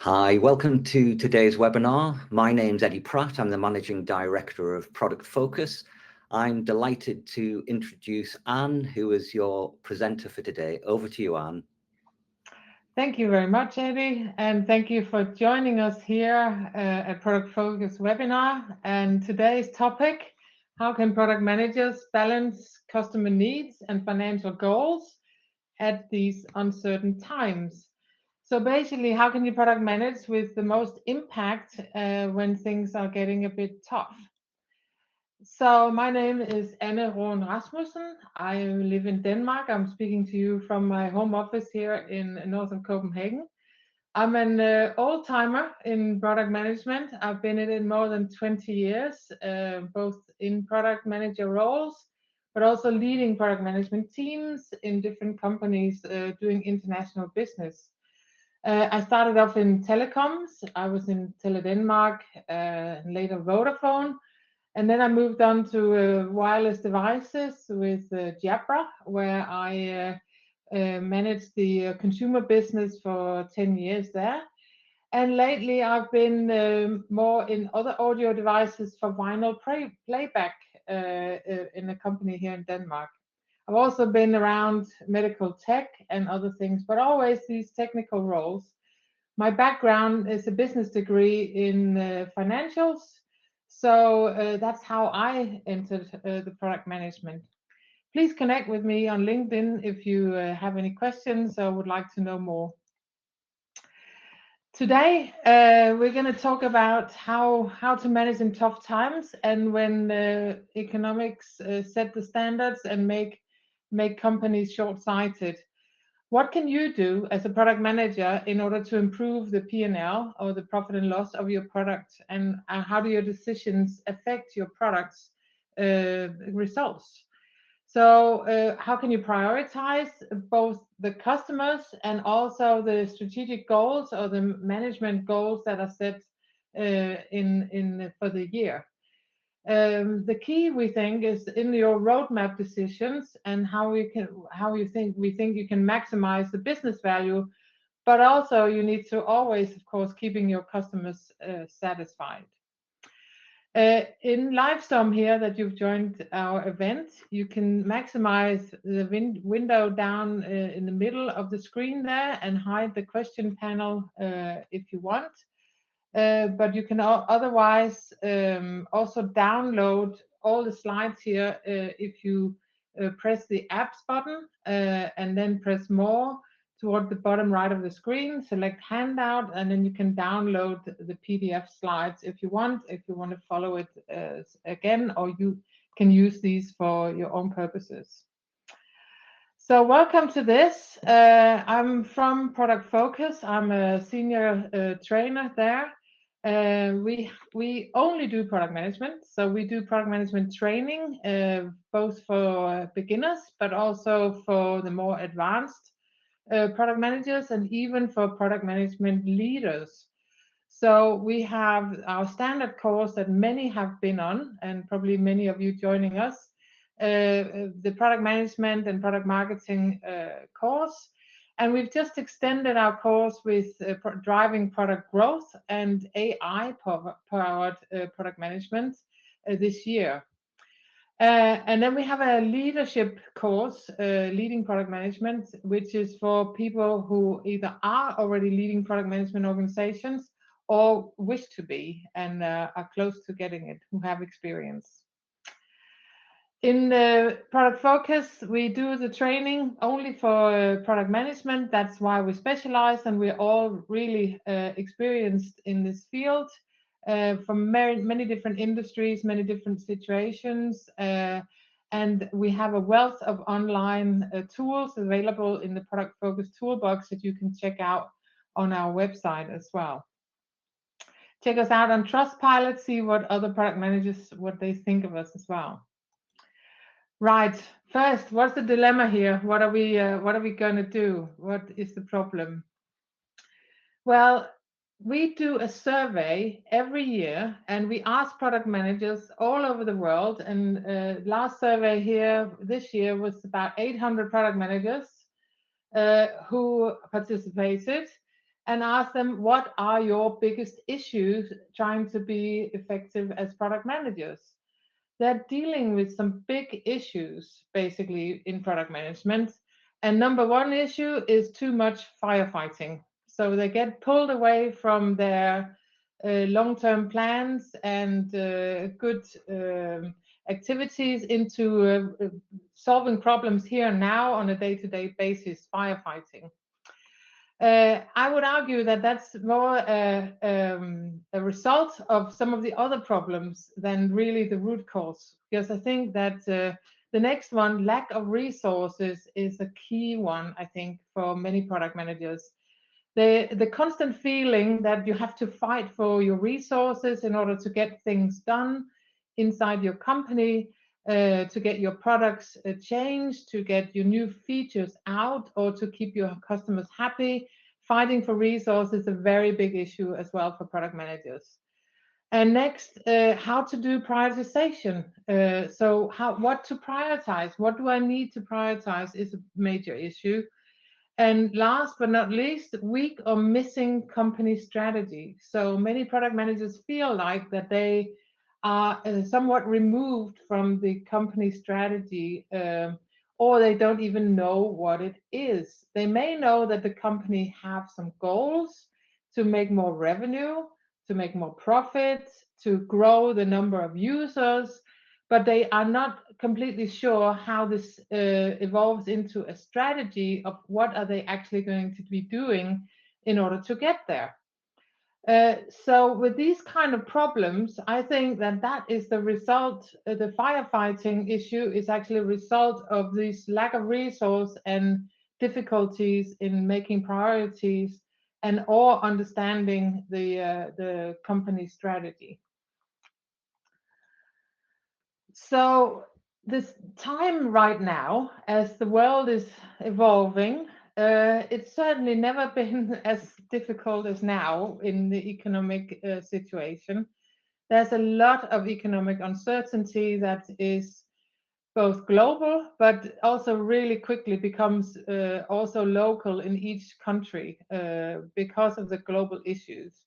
Hi, welcome to today's webinar. My name's Eddie Pratt. I'm the Managing Director of Product Focus. I'm delighted to introduce Anne, who is your presenter for today. Over to you, Anne. Thank you very much, Eddie, and thank you for joining us here at Product Focus webinar. And today's topic, how can product managers balance customer needs and financial goals at these uncertain times? So basically, how can you product manage with the most impact when things are getting a bit tough? So my name is Anne Raaen Rasmussen. I live in Denmark. I'm speaking to you from my home office here in north of Copenhagen. I'm an old-timer in product management. I've been in it more than 20 years, both in product manager roles, but also leading product management teams in different companies doing international business. I started off in telecoms. I was in Tele Denmark, later Vodafone. And then I moved on to wireless devices with Jabra, where I managed the consumer business for 10 years there. And lately I've been more in other audio devices for vinyl playback in a company here in Denmark. I've also been around medical tech and other things, but always these technical roles. My background is a business degree in financials. So that's how I entered the product management. Please connect with me on LinkedIn if you have any questions or would like to know more. Today, we're going to talk about how to manage in tough times and when economics set the standards and make companies short-sighted. What can you do as a product manager in order to improve the P&L or the profit and loss of your product, and how do your decisions affect your product's results? So how can you prioritize both the customers and also the strategic goals or the management goals that are set for the year? The key, we think, is in your roadmap decisions and how we think you can maximize the business value, but also you need to always, of course, keeping your customers satisfied. In Livestorm here that you've joined our event, you can maximize the window down in the middle of the screen there and hide the question panel if you want. But you can otherwise also download all the slides here if you press the apps button and then press more toward the bottom right of the screen, select handout, and then you can download the PDF slides if you want to follow it again, or you can use these for your own purposes. So welcome to this. I'm from Product Focus. I'm a senior trainer there. We only do product management, so we do product management training, both for beginners, but also for the more advanced product managers and even for product management leaders. So we have our standard course that many have been on, and probably many of you joining us, the product management and product marketing course. And we've just extended our course with driving product growth and AI-powered product management this year. And then we have a leadership course, leading product management, which is for people who either are already leading product management organizations or wish to be and are close to getting it, who have experience. In Product Focus, we do the training only for product management. That's why we specialize, and we're all really experienced in this field from many different industries, many different situations. And we have a wealth of online tools available in the Product Focus Toolbox that you can check out on our website as well. Check us out on Trustpilot, see what other product managers, what they think of us as well. Right. First, what's the dilemma here? What are we going to do? What is the problem? Well, we do a survey every year, and we ask product managers all over the world. And last survey here this year was about 800 product managers who participated. and ask them, what are your biggest issues trying to be effective as product managers? They're dealing with some big issues basically in product management. And number one issue is too much firefighting. So they get pulled away from their long-term plans and good activities into solving problems here and now on a day-to-day basis, firefighting. I would argue that that's more a result of some of the other problems than really the root cause. Because I think that the next one, lack of resources, is a key one, I think, for many product managers. The constant feeling that you have to fight for your resources in order to get things done inside your company, to get your products changed, to get your new features out, or to keep your customers happy. Fighting for resources is a very big issue as well for product managers. And next, how to do prioritization. So what to prioritize? What do I need to prioritize is a major issue. And last but not least, weak or missing company strategy. So many product managers feel like that they are somewhat removed from the company strategy, or they don't even know what it is. They may know that the company have some goals to make more revenue, to make more profit, to grow the number of users, but they are not completely sure how this evolves into a strategy of what are they actually going to be doing in order to get there. So with these kind of problems, I think that that is the result. The firefighting issue is actually a result of this lack of resource and difficulties in making priorities and or understanding the company strategy. So this time right now, as the world is evolving, it's certainly never been as difficult as now in the economic situation. There's a lot of economic uncertainty that is both global, but also really quickly becomes also local in each country because of the global issues.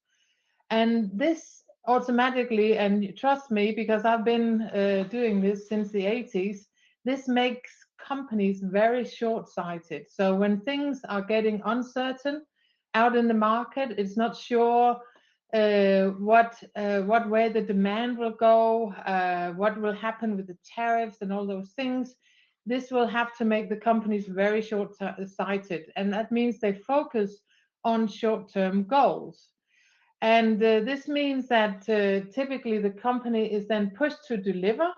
And this automatically, and trust me, because I've been doing this since the 80s, this makes companies very short-sighted. So when things are getting uncertain out in the market, it's not sure what way the demand will go, what will happen with the tariffs and all those things. This will have to make the companies very short-sighted, and that means they focus on short-term goals. And this means that typically the company is then pushed to deliver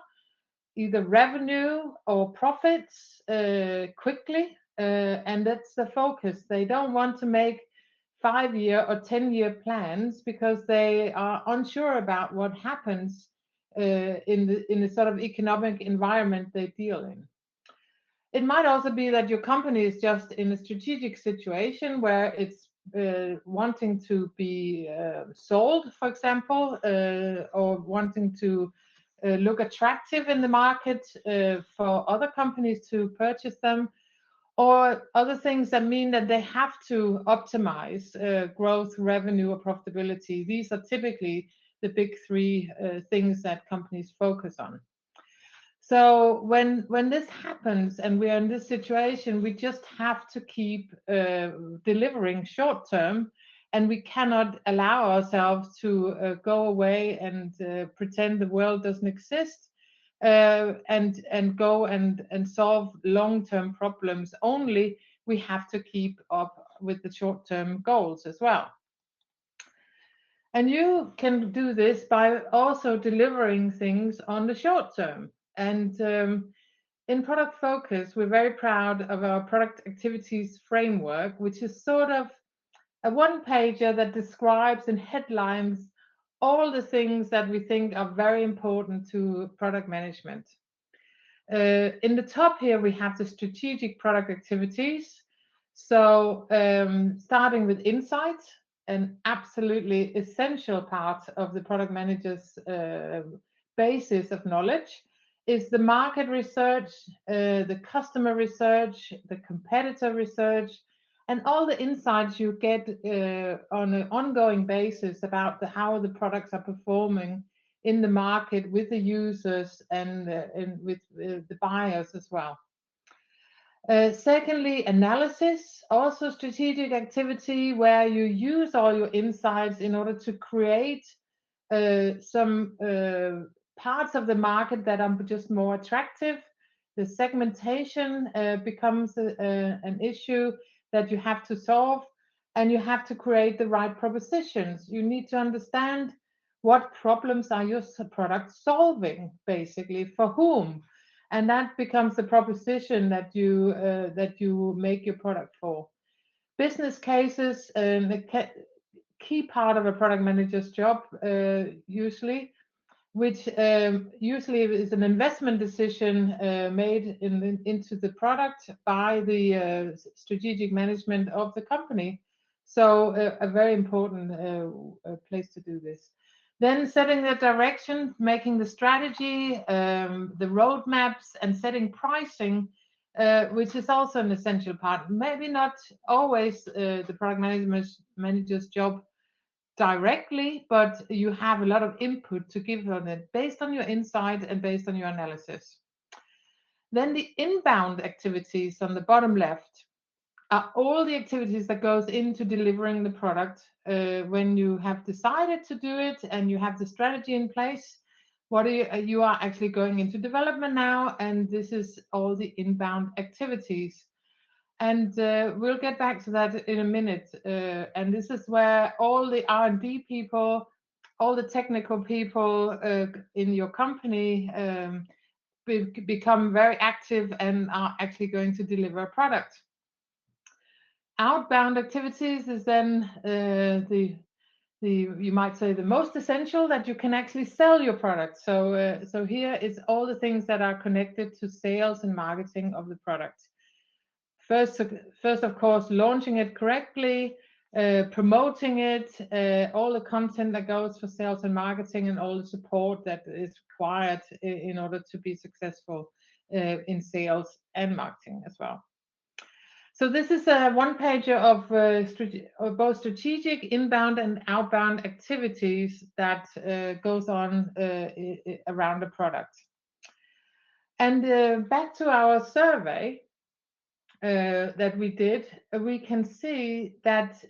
either revenue or profits quickly, and that's the focus. They don't want to make 5-year or 10-year plans because they are unsure about what happens in the sort of economic environment they deal in. It might also be that your company is just in a strategic situation where it's wanting to be sold, for example, or wanting to look attractive in the market for other companies to purchase them, or other things that mean that they have to optimize growth, revenue, or profitability. These are typically the big three things that companies focus on. So when this happens and we are in this situation, we just have to keep delivering short term, and we cannot allow ourselves to go away and pretend the world doesn't exist and go and solve long-term problems. Only we have to keep up with the short-term goals as well. And you can do this by also delivering things on the short term. And in Product Focus, we're very proud of our product activities framework, which is sort of a one-pager that describes in headlines all the things that we think are very important to product management. In the top here, we have the strategic product activities. So starting with insights, an absolutely essential part of the product manager's basis of knowledge is the market research, the customer research, the competitor research, and all the insights you get on an ongoing basis about how the products are performing in the market with the users and with the buyers as well. Secondly, analysis, also strategic activity where you use all your insights in order to create some parts of the market that are just more attractive. The segmentation becomes an issue that you have to solve, and you have to create the right propositions. You need to understand what problems are your products solving, basically, for whom, and that becomes the proposition that you make your product for. Business cases, key part of a product manager's job, usually, which usually is an investment decision made into the product by the strategic management of the company. So a very important place to do this. Then setting the direction, making the strategy, the roadmaps, and setting pricing, which is also an essential part. Maybe not always the product manager's job directly, but you have a lot of input to give on it based on your insight and based on your analysis. Then the inbound activities on the bottom left are all the activities that goes into delivering the product. When you have decided to do it and you have the strategy in place, what you are actually going into development now, and this is all the inbound activities. And we'll get back to that in a minute. And this is where all the R&D people, all the technical people in your company become very active and are actually going to deliver a product. Outbound activities is then you might say the most essential, that you can actually sell your product. So here is all the things that are connected to sales and marketing of the product. First, of course, launching it correctly, promoting it, all the content that goes for sales and marketing, and all the support that is required in order to be successful in sales and marketing as well. So this is a one-pager of both strategic inbound and outbound activities that goes on around the product. And back to our survey that we did, we can see that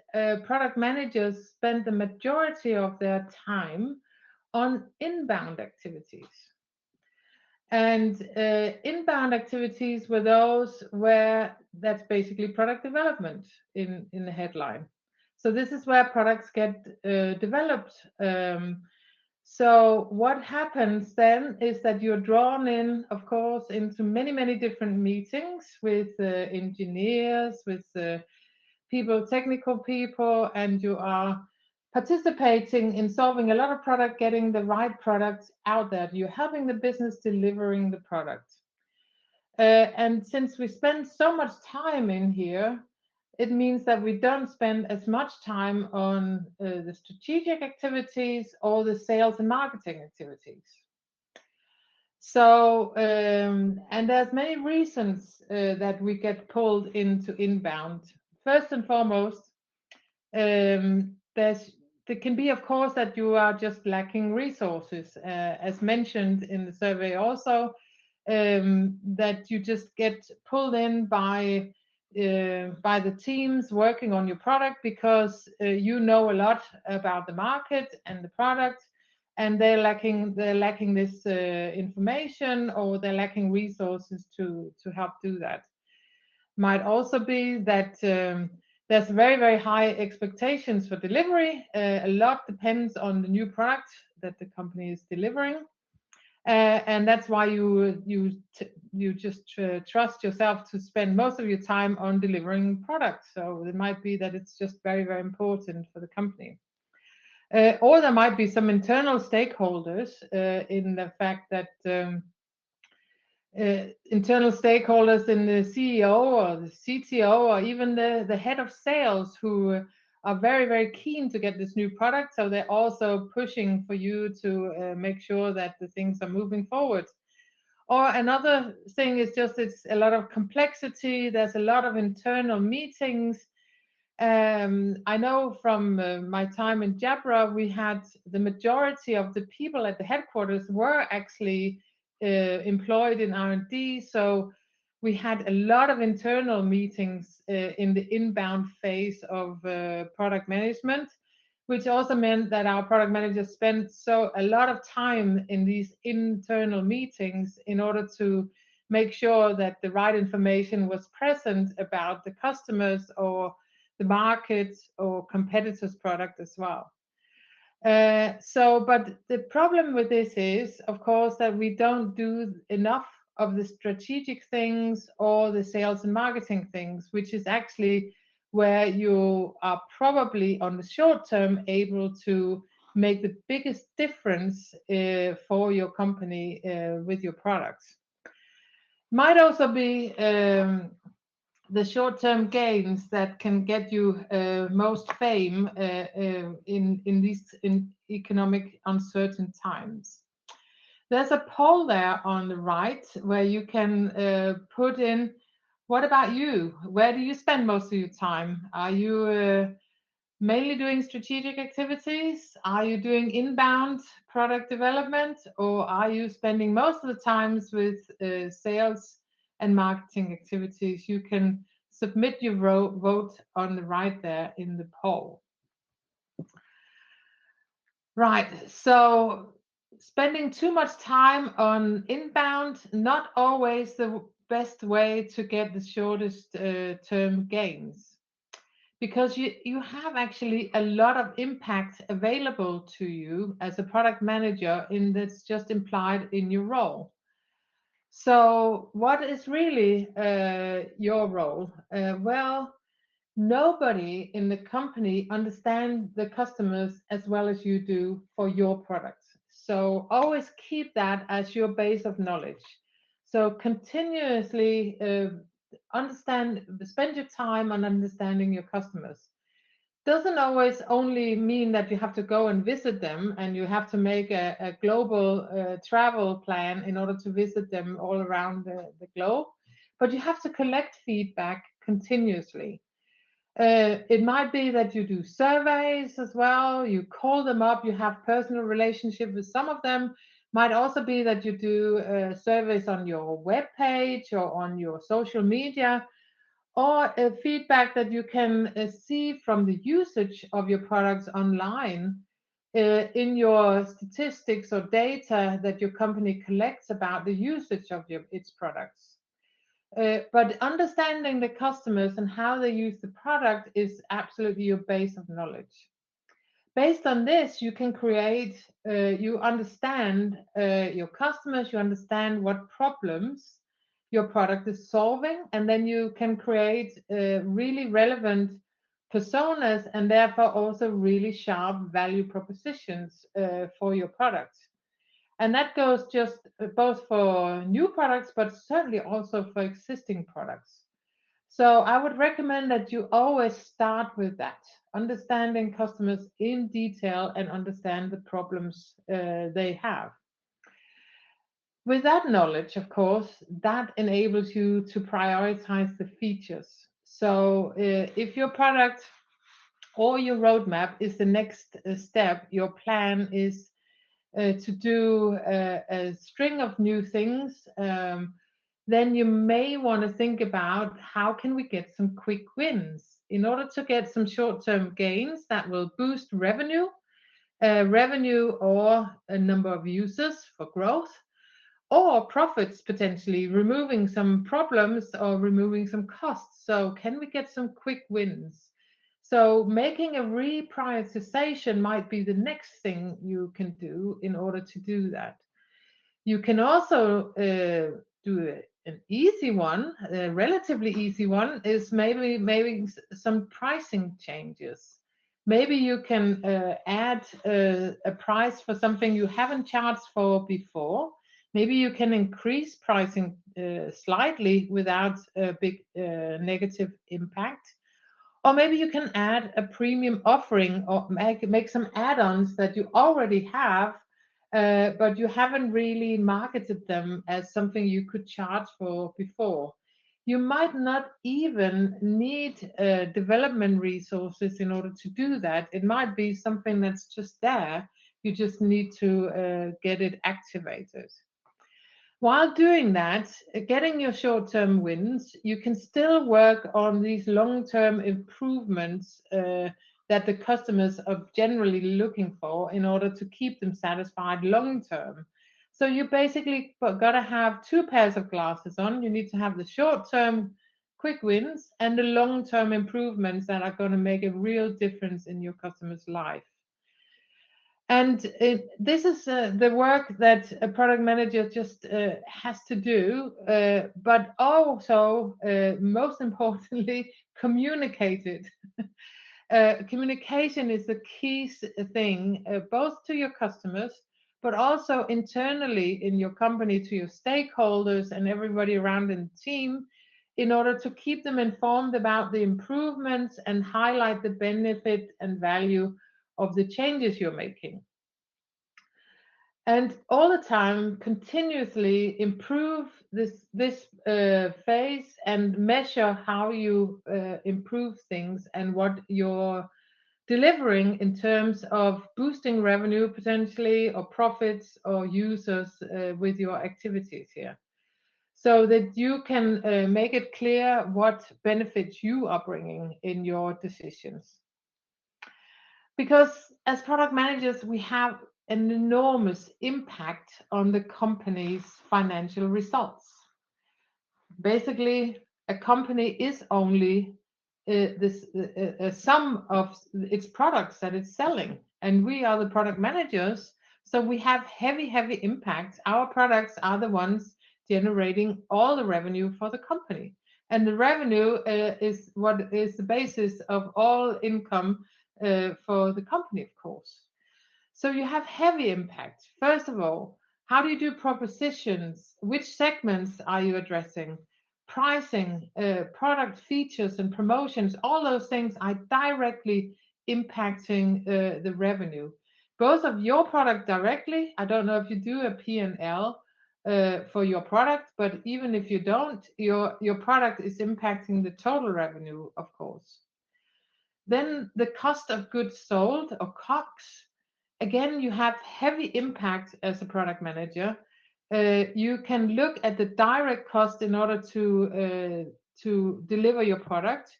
product managers spend the majority of their time on inbound activities. And inbound activities were those where that's basically product development in the headline. So this is where products get developed. So what happens then is that you're drawn in, of course, into many, many different meetings with engineers, with people, technical people, and you are participating in solving a lot of product, getting the right products out there. You're helping the business delivering the product. And since we spend so much time in here, it means that we don't spend as much time on the strategic activities or the sales and marketing activities. So, and there's many reasons that we get pulled into inbound. First and foremost, there can be, of course, that you are just lacking resources, as mentioned in the survey also, that you just get pulled in by the teams working on your product because you know a lot about the market and the product, and they're lacking this information, or they're lacking resources to help do that. Might also be that there's very, very high expectations for delivery. A lot depends on the new product that the company is delivering. And that's why you just trust yourself to spend most of your time on delivering products. So it might be that it's just very, very important for the company. Or there might be some internal stakeholders in the fact that internal stakeholders in the CEO or the CTO or even the head of sales who are very, very keen to get this new product. So they're also pushing for you to make sure that the things are moving forward. Or another thing is just it's a lot of complexity. There's a lot of internal meetings. I know from my time in Jabra, we had the majority of the people at the headquarters were actually employed in R&D. So we had a lot of internal meetings in the inbound phase of product management, which also meant that our product managers spent a lot of time in these internal meetings in order to make sure that the right information was present about the customers or the market or competitors' product as well. But the problem with this is, of course, that we don't do enough of the strategic things or the sales and marketing things, which is actually where you are probably on the short term able to make the biggest difference for your company with your products. Might also be the short-term gains that can get you most fame in these economic uncertain times. There's a poll there on the right where you can put in, what about you? Where do you spend most of your time? Are you mainly doing strategic activities? Are you doing inbound product development? Or are you spending most of the times with sales and marketing activities? You can submit your vote on the right there in the poll. Right, so spending too much time on inbound, not always the best way to get the shortest term gains, because you have actually a lot of impact available to you as a product manager that's just implied in your role. So what is really your role? Well, nobody in the company understands the customers as well as you do for your products. So always keep that as your base of knowledge. So continuously spend your time on understanding your customers. Doesn't always only mean that you have to go and visit them and you have to make a global travel plan in order to visit them all around the globe, but you have to collect feedback continuously. It might be that you do surveys as well, you call them up, you have personal relationship with some of them. Might also be that you do surveys on your web page or on your social media, or feedback that you can see from the usage of your products online in your statistics or data that your company collects about the usage of its products. But understanding the customers and how they use the product is absolutely your base of knowledge. Based on this, you can create, you understand your customers, you understand what problems your product is solving, and then you can create really relevant personas and therefore also really sharp value propositions for your products. And that goes just both for new products, but certainly also for existing products. So I would recommend that you always start with that, understanding customers in detail and understand the problems they have. With that knowledge, of course, that enables you to prioritize the features. So if your product or your roadmap is the next step, your plan is to do a string of new things, then you may want to think about how can we get some quick wins in order to get some short-term gains that will boost revenue or a number of users for growth, or profits, potentially removing some problems or removing some costs. So can we get some quick wins? So making a reprioritization might be the next thing you can do in order to do that. You can also do an easy one, a relatively easy one, is maybe some pricing changes. Maybe you can add a price for something you haven't charged for before. Maybe you can increase pricing slightly without a big negative impact. Or maybe you can add a premium offering or make some add-ons that you already have, but you haven't really marketed them as something you could charge for before. You might not even need development resources in order to do that. It might be something that's just there. You just need to get it activated. While doing that, getting your short-term wins, you can still work on these long-term improvements that the customers are generally looking for in order to keep them satisfied long-term. So you basically got to have two pairs of glasses on. You need to have the short-term quick wins and the long-term improvements that are going to make a real difference in your customer's life. And this is the work that a product manager just has to do, but also, most importantly, communicate it. Communication is the key thing, both to your customers, but also internally in your company to your stakeholders and everybody around in the team, in order to keep them informed about the improvements and highlight the benefit and value of the changes you're making. And all the time continuously improve this phase and measure how you improve things and what you're delivering in terms of boosting revenue potentially, or profits, or users with your activities here, so that you can make it clear what benefits you are bringing in your decisions. Because as product managers, we have an enormous impact on the company's financial results. Basically, a company is only a sum of its products that it's selling, and we are the product managers, so we have heavy impact. Our products are the ones generating all the revenue for the company, and the revenue is what is the basis of all income for the company, of course. So you have heavy impact. First of all, how do you do propositions? Which segments are you addressing? Pricing, product features and promotions, all those things are directly impacting the revenue, both of your product directly. I don't know if you do a P&L for your product, but even if you don't, your product is impacting the total revenue, of course. Then the cost of goods sold, or COGS. Again, you have heavy impact as a product manager. You can look at the direct cost in order to deliver your product.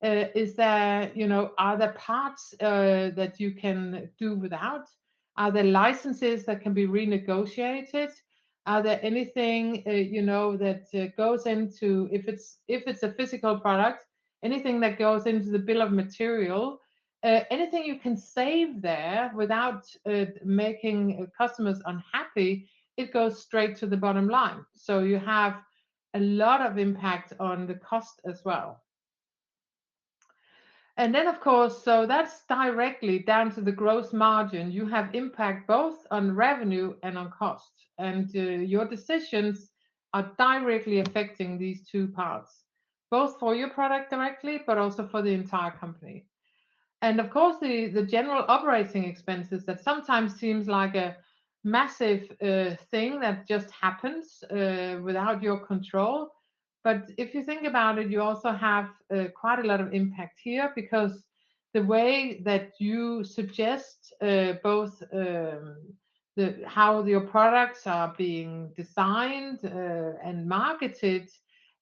Is there, are there parts that you can do without? Are there licenses that can be renegotiated? Are there anything that goes into, if it's a physical product, anything that goes into the bill of material? Anything you can save there without making customers unhappy, it goes straight to the bottom line. So you have a lot of impact on the cost as well. And then, of course, so that's directly down to the gross margin. You have impact both on revenue and on cost. And your decisions are directly affecting these two parts, both for your product directly, but also for the entire company. And of course, the general operating expenses, that sometimes seems like a massive thing that just happens without your control. But if you think about it, you also have quite a lot of impact here, because the way that you suggest both how your products are being designed and marketed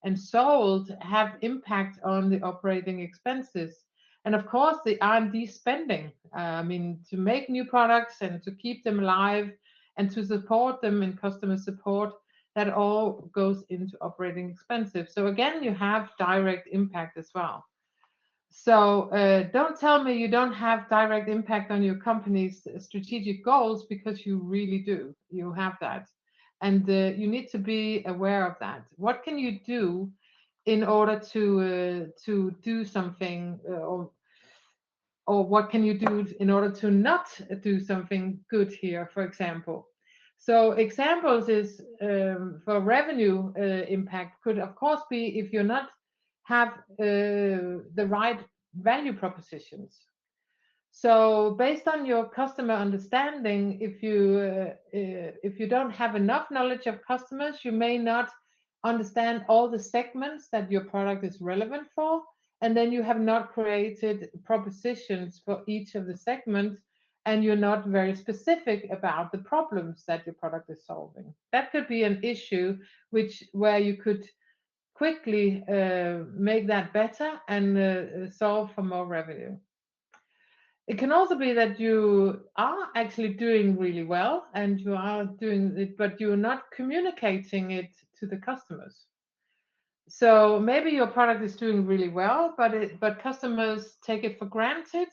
and sold have impact on the operating expenses. And of course, the R&D spending, to make new products and to keep them alive and to support them in customer support, that all goes into operating expenses. So again, you have direct impact as well. So don't tell me you don't have direct impact on your company's strategic goals, because you really do. You have that. And you need to be aware of that. What can you do in order to do something, or what can you do in order to not do something good here, for example? So examples is for revenue impact could, of course, be if you're not have the right value propositions. So based on your customer understanding, if you don't have enough knowledge of customers, you may not understand all the segments that your product is relevant for, and then you have not created propositions for each of the segments, and you're not very specific about the problems that your product is solving. That could be an issue where you could quickly make that better and solve for more revenue. It can also be that you are actually doing really well and you are doing it, but you're not communicating it to the customers. So maybe your product is doing really well, but customers take it for granted,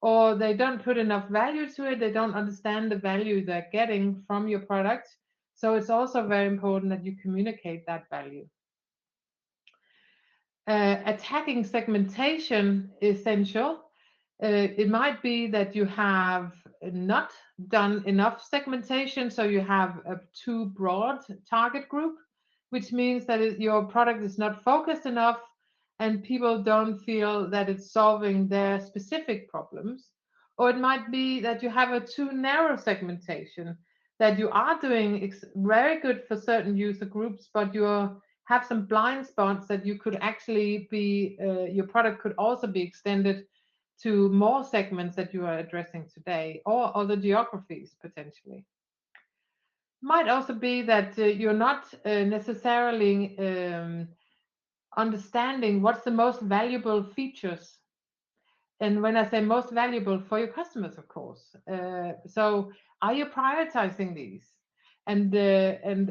or they don't put enough value to it. They don't understand the value they're getting from your product. So it's also very important that you communicate that value. Attacking segmentation is essential. It might be that you have not done enough segmentation, so you have a too broad target group, which means that your product is not focused enough and people don't feel that it's solving their specific problems. Or it might be that you have a too narrow segmentation, that you are doing very good for certain user groups, but you have some blind spots that you could actually be, your product could also be extended to more segments that you are addressing today, or other geographies potentially. Might also be that you're not necessarily understanding what's the most valuable features. And when I say most valuable, for your customers, of course. So are you prioritizing these? And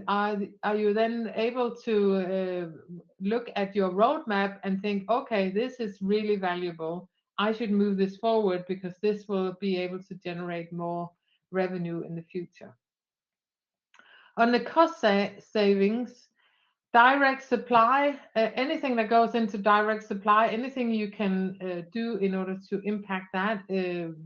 are you then able to look at your roadmap and think, okay, this is really valuable. I should move this forward because this will be able to generate more revenue in the future. On the cost savings, direct supply, anything that goes into direct supply, anything you can do in order to impact that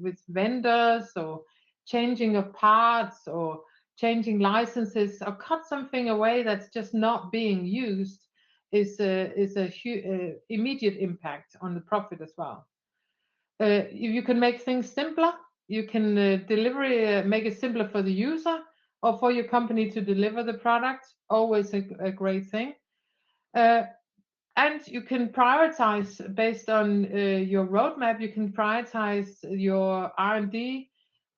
with vendors or changing of parts or changing licenses or cut something away that's just not being used is a huge immediate impact on the profit as well. If you can make things simpler, you can make it simpler for the user or for your company to deliver the product, always a great thing. And you can prioritize based on your roadmap. You can prioritize your R&D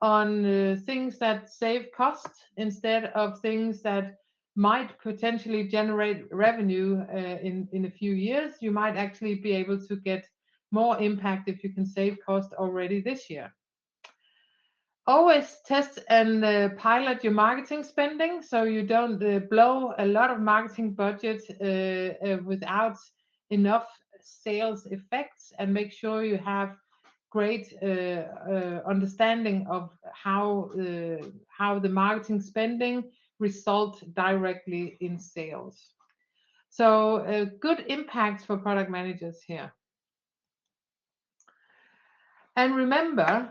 on things that save cost instead of things that might potentially generate revenue in a few years. You might actually be able to get more impact if you can save cost already this year. Always test and pilot your marketing spending so you don't blow a lot of marketing budget without enough sales effects, and make sure you have great understanding of how the marketing spending result directly in sales. So good impacts for product managers here. And remember,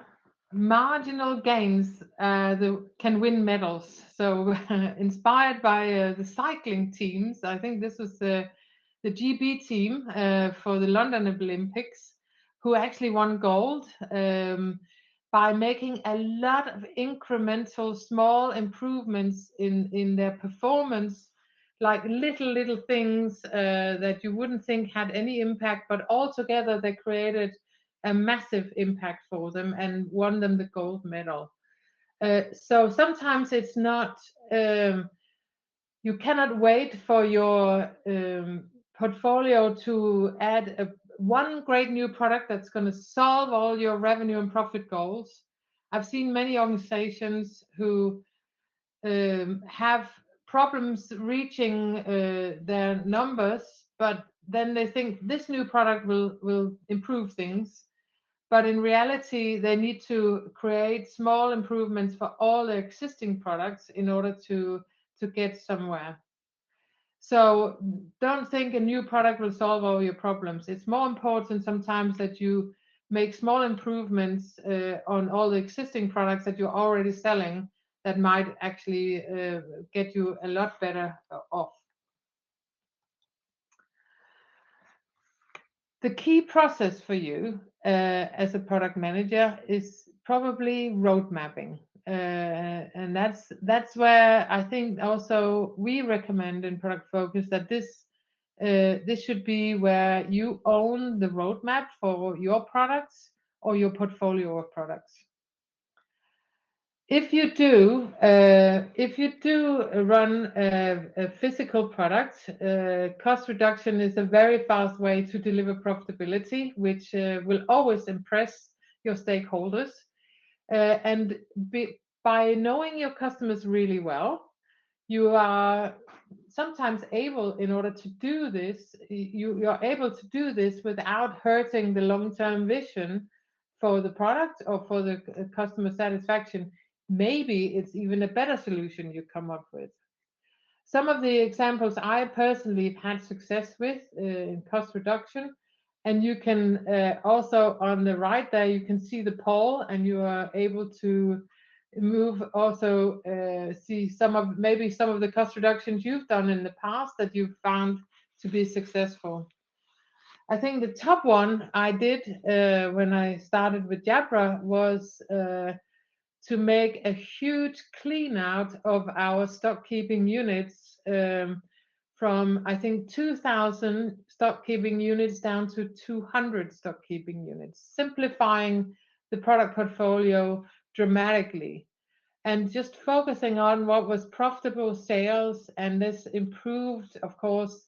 marginal gains can win medals. So inspired by the cycling teams, I think this was the GB team for the London Olympics, who actually won gold by making a lot of incremental small improvements in their performance, like little things that you wouldn't think had any impact, but altogether they created a massive impact for them and won them the gold medal. So sometimes it's not, you cannot wait for your portfolio to add one great new product that's going to solve all your revenue and profit goals. I've seen many organizations who have problems reaching their numbers, but then they think this new product will improve things. But in reality, they need to create small improvements for all their existing products in order to get somewhere. So don't think a new product will solve all your problems. It's more important sometimes that you make small improvements on all the existing products that you're already selling that might actually get you a lot better off. The key process for you as a product manager is probably road mapping. And that's where I think also we recommend in Product Focus that this should be where you own the roadmap for your products or your portfolio of products. If you do run a physical product, cost reduction is a very fast way to deliver profitability, which will always impress your stakeholders. And by knowing your customers really well, you are sometimes able, in order to do this, you're able to do this without hurting the long-term vision for the product or for the customer satisfaction. Maybe it's even a better solution you come up with. Some of the examples I personally have had success with in cost reduction, and you can also on the right there, you can see the poll, and you are able to move also see maybe some of the cost reductions you've done in the past that you've found to be successful. I think the top one I did when I started with Jabra was to make a huge clean out of our stock keeping units from I think 2,000 stock keeping units down to 200 stock keeping units, simplifying the product portfolio dramatically and just focusing on what was profitable sales. And this improved, of course,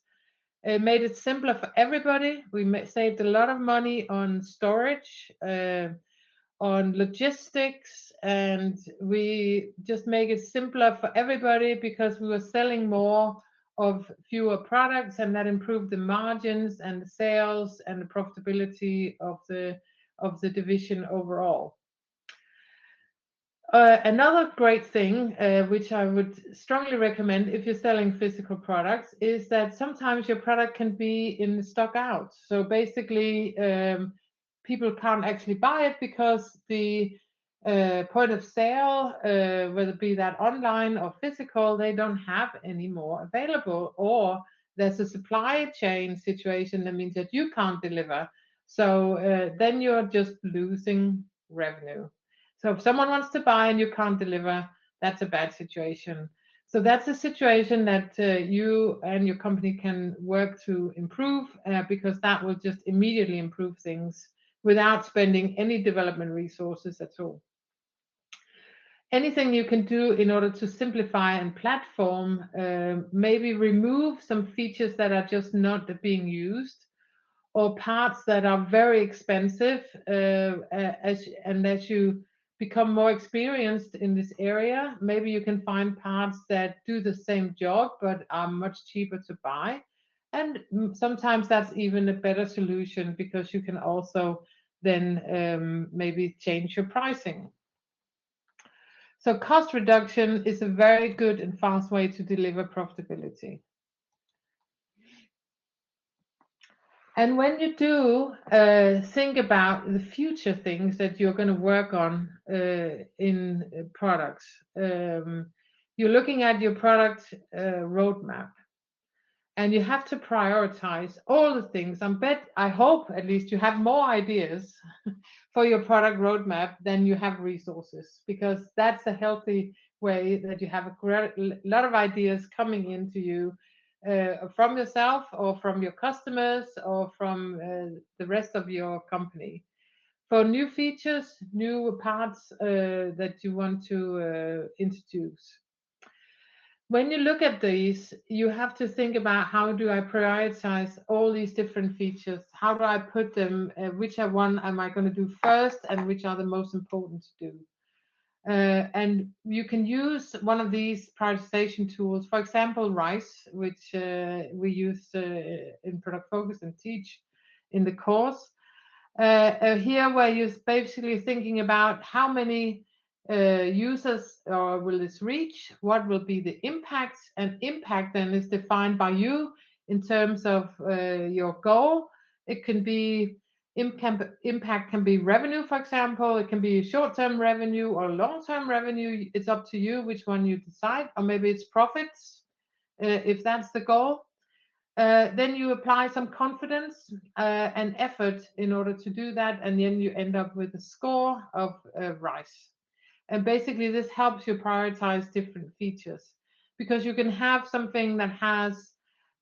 it made it simpler for everybody. We saved a lot of money on storage, on logistics, and we just make it simpler for everybody because we were selling more of fewer products, and that improved the margins and the sales and the profitability of the division overall. Another great thing, which I would strongly recommend if you're selling physical products, is that sometimes your product can be in stock out. So basically, people can't actually buy it because the point of sale, whether it be that online or physical, they don't have any more available, or there's a supply chain situation that means that you can't deliver. So then you're just losing revenue. So if someone wants to buy and you can't deliver, that's a bad situation. So that's a situation that you and your company can work to improve because that will just immediately improve things without spending any development resources at all. Anything you can do in order to simplify and platform, maybe remove some features that are just not being used, or parts that are very expensive, as you become more experienced in this area, maybe you can find parts that do the same job but are much cheaper to buy. And sometimes that's even a better solution because you can also then maybe change your pricing. So cost reduction is a very good and fast way to deliver profitability. And when you do think about the future things that you're going to work on in products, you're looking at your product roadmap, and you have to prioritize all the things. I hope at least you have more ideas for your product roadmap than you have resources, because that's a healthy way that you have a lot of ideas coming into you from yourself or from your customers or from the rest of your company for new features, new parts that you want to introduce. When you look at these, you have to think about, how do I prioritize all these different features? How do I put them? Which one am I going to do first, and which are the most important to do? And you can use one of these prioritization tools, for example, RISE, which we use in Product Focus and teach in the course. Here, where you're basically thinking about how many users will this reach, what will be the impact, and impact then is defined by you in terms of your goal. It can be impact can be revenue, for example. It can be short-term revenue or long-term revenue. It's up to you which one you decide, or maybe it's profits if that's the goal. Then you apply some confidence and effort in order to do that, and then you end up with a score of RISE. And basically, this helps you prioritize different features, because you can have something that has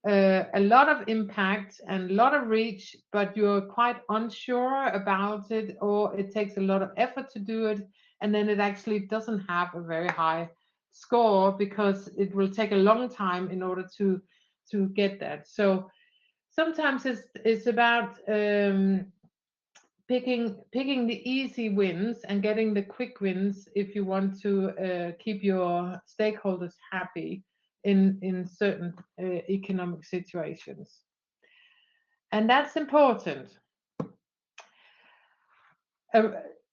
a lot of impact and a lot of reach, but you're quite unsure about it, or it takes a lot of effort to do it, and then it actually doesn't have a very high score because it will take a long time in order to get that. So sometimes it's about picking the easy wins and getting the quick wins if you want to keep your stakeholders happy in certain economic situations. And that's important.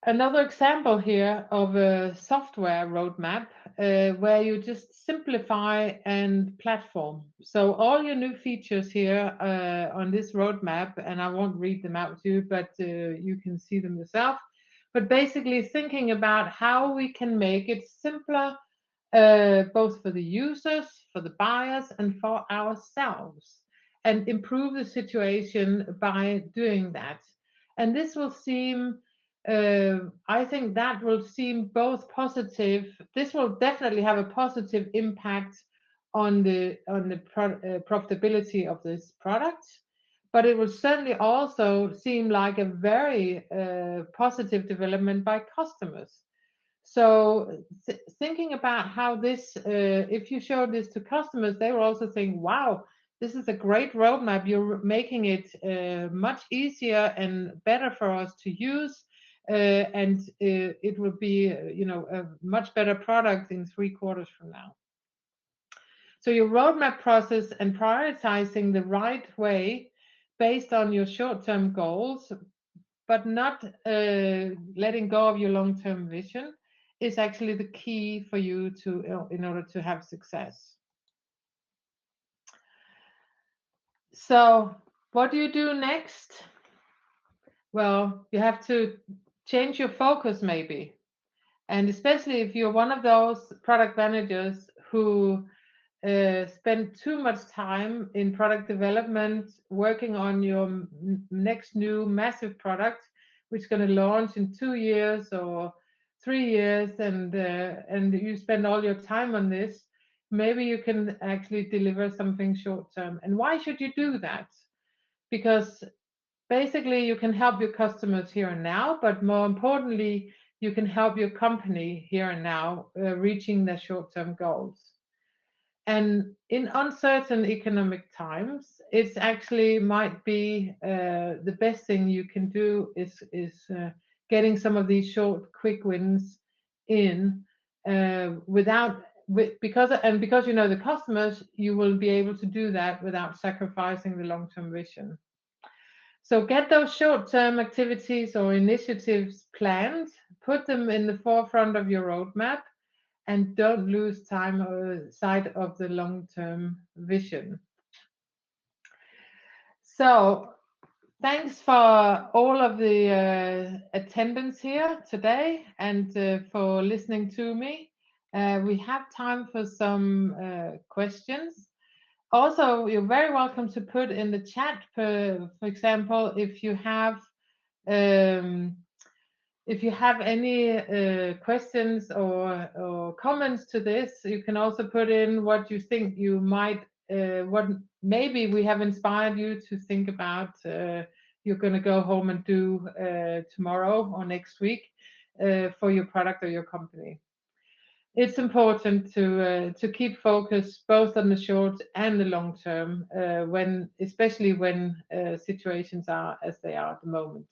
Another example here of a software roadmap where you just simplify and platform. So all your new features here on this roadmap, and I won't read them out to you, but you can see them yourself. But basically thinking about how we can make it simpler, both for the users, for the buyers, and for ourselves, and improve the situation by doing that. And this will seem I think that will seem both positive. This will definitely have a positive impact on the profitability of this product, but it will certainly also seem like a very positive development by customers. So thinking about how this, if you show this to customers, they will also think, "Wow, this is a great roadmap. You're making it much easier and better for us to use." And it will be, a much better product in 3 quarters from now. So your roadmap process and prioritizing the right way based on your short-term goals, but not letting go of your long-term vision, is actually the key for you in order to have success. So what do you do next? Well, you have to change your focus maybe. And especially if you're one of those product managers who spend too much time in product development, working on your next new massive product, which is going to launch in 2 years or 3 years, and you spend all your time on this, maybe you can actually deliver something short term. And why should you do that? Because basically you can help your customers here and now, but more importantly, you can help your company here and now reaching their short-term goals. And in uncertain economic times, it's actually might be the best thing you can do is getting some of these short, quick wins in because you know the customers, you will be able to do that without sacrificing the long-term vision. So get those short-term activities or initiatives planned, put them in the forefront of your roadmap, and don't lose time or sight of the long-term vision. So thanks for all of the attendance here today and for listening to me. We have time for some questions. Also, you're very welcome to put in the chat, for example, if you have any questions or comments to this. You can also put in what you think you might, what maybe we have inspired you to think about you're going to go home and do tomorrow or next week for your product or your company. It's important to keep focus both on the short and the long term, especially when situations are as they are at the moment.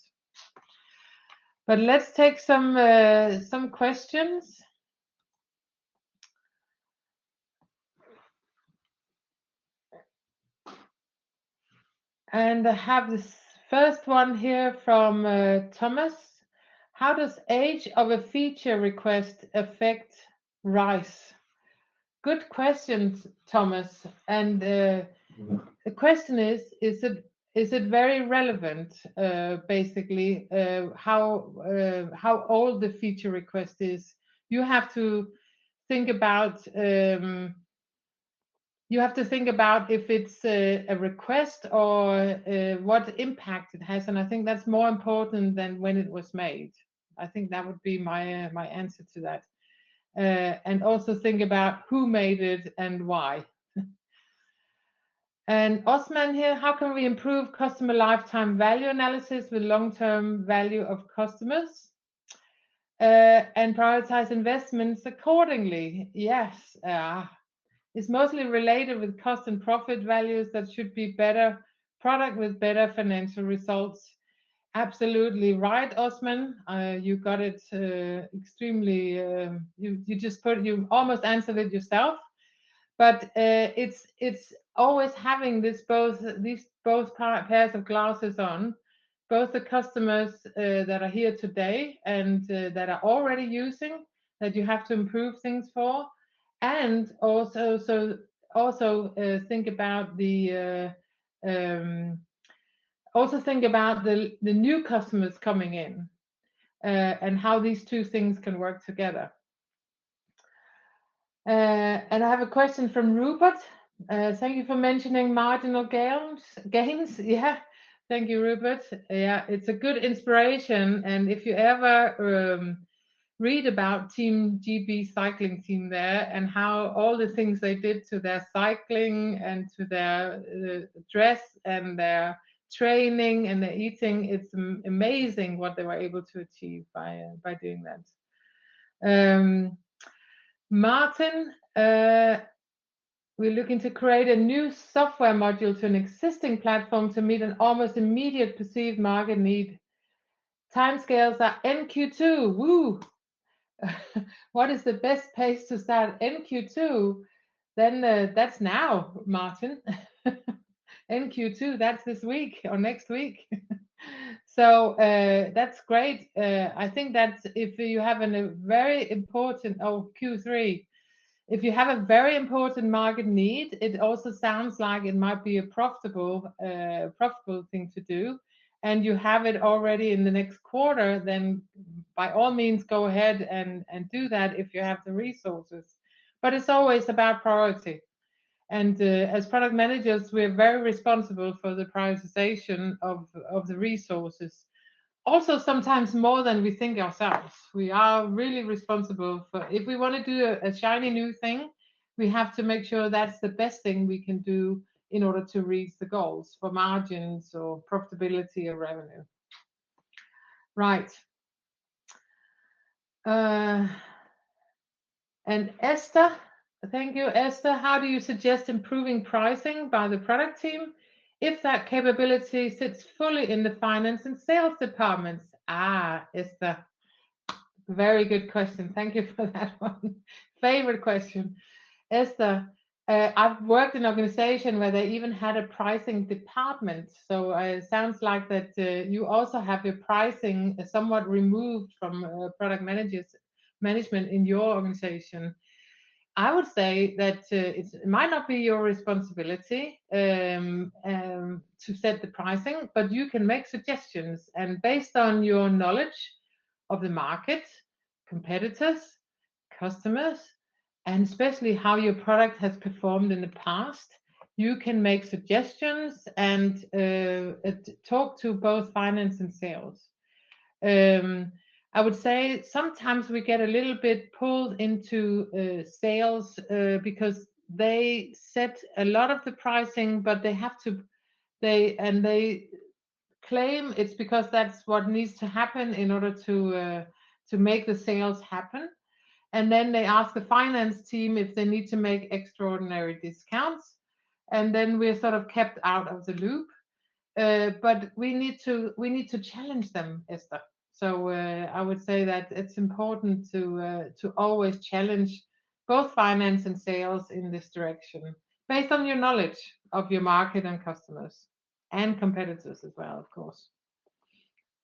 But let's take some questions. And I have this first one here from Thomas. How does age of a feature request affect RISE? Good question, Thomas. And the question is it very relevant, basically, how old the feature request is? You have to think about if it's a request or what impact it has, and I think that's more important than when it was made. I think that would be my answer to that. and also think about who made it and why. And Osman here, how can we improve customer lifetime value analysis with long-term value of customers and prioritize investments accordingly? Yes, it's mostly related with cost and profit values that should be better product with better financial results. Absolutely right, Osman. You got it extremely. You almost answered it yourself. But it's always having these both pairs of glasses on, both the customers that are here today and that are already using, that you have to improve things for, and think about the new customers coming in and how these two things can work together. And I have a question from Rupert. Thank you for mentioning marginal gains. Yeah, thank you, Rupert. Yeah, it's a good inspiration. And if you ever read about Team GB cycling team there and how all the things they did to their cycling and to their dress and their training and their eating, it's amazing what they were able to achieve by doing that. Martin, we're looking to create a new software module to an existing platform to meet an almost immediate perceived market need. Timescales are NQ2. Woo! What is the best pace to start NQ2? Then that's now, Martin. NQ2, that's this week or next week. So that's great. I think that if you have a very important, Q3, if you have a very important market need, it also sounds like it might be a profitable thing to do, and you have it already in the next quarter, then by all means go ahead and do that if you have the resources. But it's always about priority. And as product managers, we're very responsible for the prioritization of the resources. Also, sometimes more than we think ourselves. We are really responsible for, if we want to do a shiny new thing, we have to make sure that's the best thing we can do in order to reach the goals for margins or profitability or revenue. Right. And Esther, thank you, Esther. How do you suggest improving pricing by the product team if that capability sits fully in the finance and sales departments? Esther, very good question. Thank you for that one. Favorite question. Esther, I've worked in an organization where they even had a pricing department. So it sounds like that you also have your pricing somewhat removed from product management in your organization. I would say that it might not be your responsibility to set the pricing, but you can make suggestions. And based on your knowledge of the market, competitors, customers, and especially how your product has performed in the past, you can make suggestions and talk to both finance and sales. I would say sometimes we get a little bit pulled into sales because they set a lot of the pricing, but they claim it's because that's what needs to happen in order to make the sales happen. And then they ask the finance team if they need to make extraordinary discounts, and then we're sort of kept out of the loop. But we need to challenge them, Esther. So I would say that it's important to always challenge both finance and sales in this direction, based on your knowledge of your market and customers and competitors as well, of course.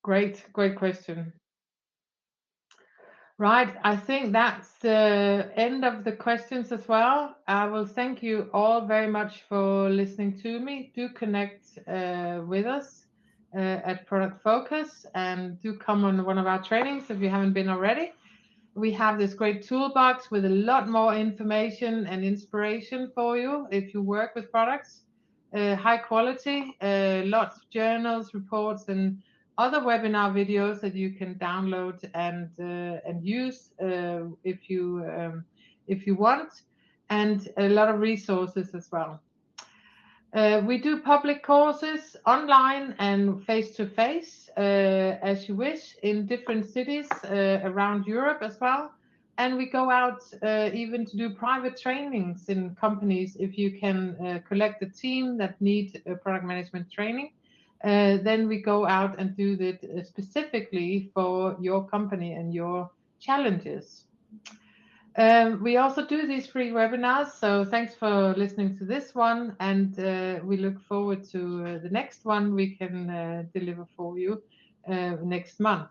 Great question. Right, I think that's the end of the questions as well. I will thank you all very much for listening to me. Do connect with us at Product Focus, and do come on one of our trainings if you haven't been already. We have this great toolbox with a lot more information and inspiration for you if you work with products. High quality, lots of journals, reports, and other webinar videos that you can download and use if you want, and a lot of resources as well. We do public courses online and face-to-face, as you wish, in different cities around Europe as well. And we go out even to do private trainings in companies. If you can collect a team that need product management training, then we go out and do that specifically for your company and your challenges. We also do these free webinars, so thanks for listening to this one, and we look forward to the next one we can deliver for you next month.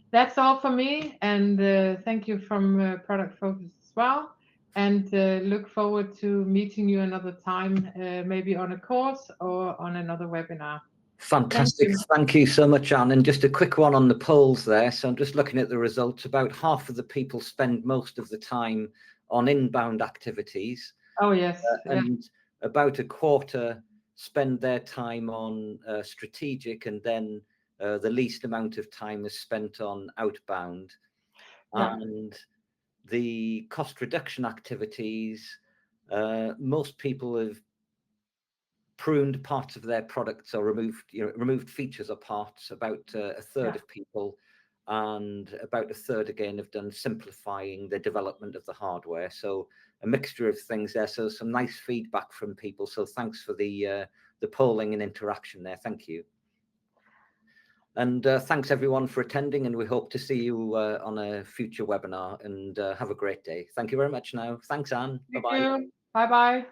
That's all for me, and thank you from Product Focus as well, and look forward to meeting you another time, maybe on a course or on another webinar. Fantastic. Thank you so much, Anne. And just a quick one on the polls there. So I'm just looking at the results. About half of the people spend most of the time on inbound activities. Oh, yes. And about a quarter spend their time on strategic, and then the least amount of time is spent on outbound. Yeah. And the cost reduction activities, most people have pruned parts of their products or removed features or parts. About a third of people, and about a third again have done simplifying the development of the hardware. So a mixture of things there. So some nice feedback from people. So thanks for the polling and interaction there. Thank you. And thanks everyone for attending, and we hope to see you on a future webinar, and have a great day. Thank you very much now. Thanks, Anne. Bye-bye. Bye-bye.